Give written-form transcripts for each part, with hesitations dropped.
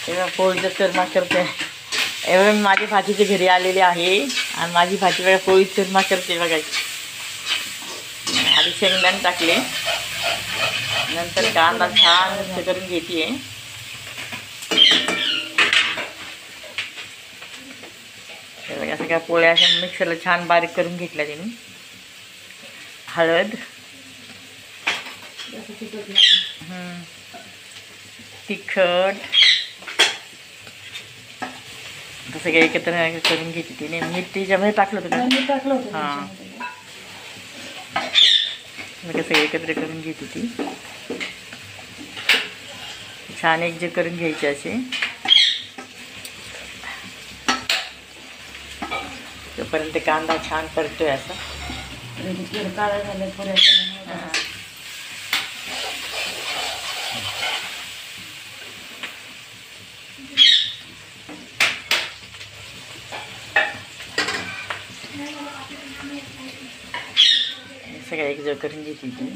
तेव्हा पोळीचं चुरमा करते. एवढं मी माझी भाजीच्या घरी आलेली आहे आणि माझी भाजी बघा पोळी चुरमा करते बघा. आधी शेंगदाणे टाकले, नंतर कांदा छान मिक्स करून घेते. बघा सगळ्या पोळ्या अशा मिक्सरला छान बारीक करून घेतल्या त्यांनी. हळद, तिखट तसं काही एकत्र करून घेते तिने. मीठ त्याच्यामध्ये टाकलं होतं. हां मग सगळं एकत्र करून घेते ती. छान एक जे करून घ्यायचे असे. तोपर्यंत कांदा छान परतोय असा. सगळं एकजीव करून घेते ती.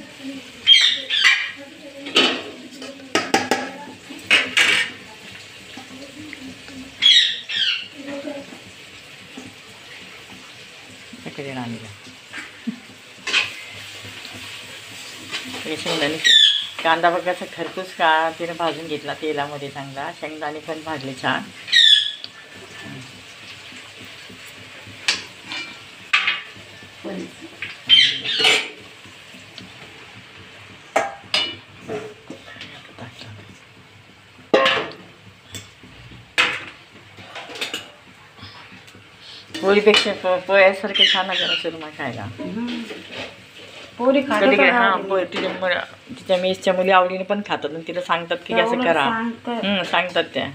शेंगदाणे कांदा बघायचा खरपूस का तिने भाजून घेतला तेलामध्ये चांगला. शेंगदाणे पण भाजले छान. पोळीपेक्षा पोळ्यासारखे छान लागेल चुरमा खायला. पोळी कधी काय हां तिच्या मेसच्या मुली आवडीने पण खातात आणि तिला सांगतात की असं करा. सांगतात त्या.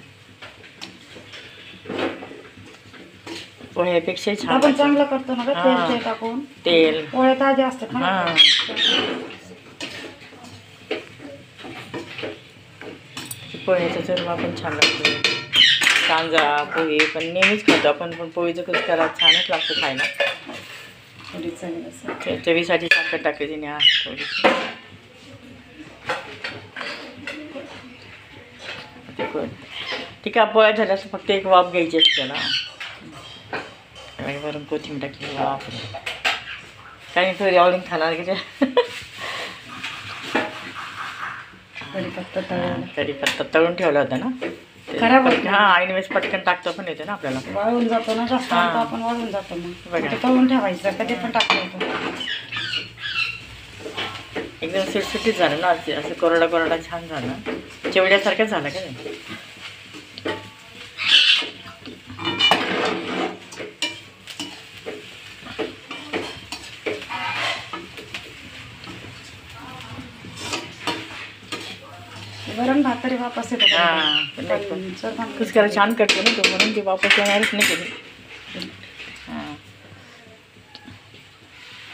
पोह्यापेक्षा छान आपण चांगलं करतो ना तेल टाकून. तेल पोळ्या ताज्या असतात. हां पोह्याचा चुरमा पण छान लागतो. कांदा पोहे पण नेहमीच खातो आपण, पण पोळीचं कसं करा छानच लागतं खायला. चवीसाठी साखर टाकली तिने आज थोडीशी. ठीक आहे पोळ्या झाल्या असं फक्त एक वाफ घ्यायची असते ना. वरून कोथिंबीर टाकली. वाफ काही थोडी आवडून खाणार की कढीपत्ता तळून ठेवला होता ना. खराब हां आईने वेळेस पटकन टाकतं पण येतं ना आपल्याला. वाळून जातो ना जास्त आपण वाळून जातो. मग तळून ठेवायचं कधी पण टाकलं. एकदम सुटसुटीत झालं ना असं कोरडा कोरडा छान झालं. चिवड्यासारखंच झालं का नाही. गरम भात तरी वापस येतो. कुस्करा छान करतो ना तो, म्हणून ती वापस येणारच नाही कधी. हां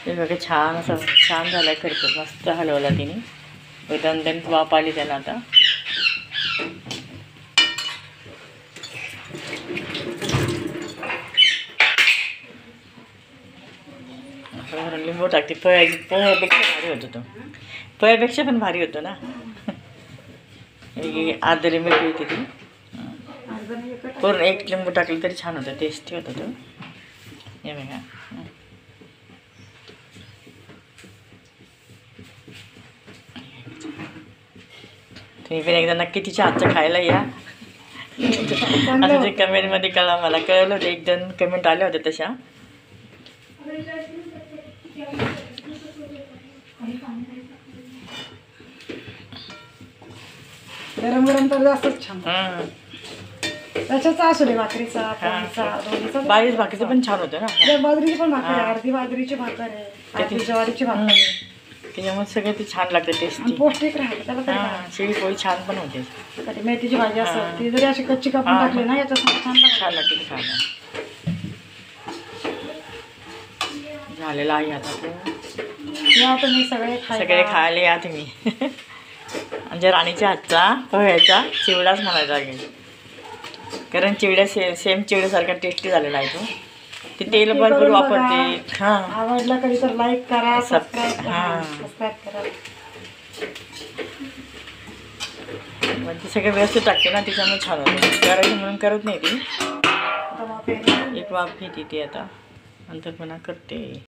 ते बघा छान असं छान झालं. खरं मस्त हलवला तिने. दणदणीत वाफ आली त्याला. आता लिंबू टाकते. पोह्यापेक्षा भारी होतो तो. पोह्यापेक्षा पण भारी होतो ना. आदरी मिरची होती ती. पूर्ण एक लिंबू टाकलं तरी छान होतं. टेस्टी होतं तो. हे बघा तुम्ही पण एकदा नक्की तिच्या हातचं खायला या. असं जे कमेंटमध्ये मला कळलं होतं. 1-2 कमेंट आल्या होत्या तशा. गरम गरम तर जास्तच छान. त्याच्याच असू दे भाकरीचा पोळीचा बारीक भाकरीचं पण छान होतं ना. बाजरीची पण भाकर आहे. अर्धी बाजरीची भाकर आहे, अर्धी ज्वारीची भाकर आहे. त्याच्यामुळे सगळं ते छान लागतं. टेस्टी पौष्टिक राहते त्याला. शेळी पोळी छान पण होते. कधी मेथीची भाजी असं ती जरी अशी कच्ची कापून टाकली ना याच्यात छान लागते खायला. झालेलं आहे आता. या तुम्ही सगळे खायला या तुम्ही. म्हणजे राणीच्या हातचा पोह्याचा चिवडाच म्हणायचा आहे. कारण चिवड्या सेम चिवड्यासारखा टेस्टी झालेला आहे तो. ते तेल भरपूर वापरते. हां आवडला कधी तर लाईक करा, सबस्क्राईब करा. पण ती सगळं व्यवस्थित टाकते ना त्याच्यामुळे छान होते. करायची म्हणून करत नाही ती, आता वाफ येते. एक वाफ घेते ती आता नंतर पुन्हा करते.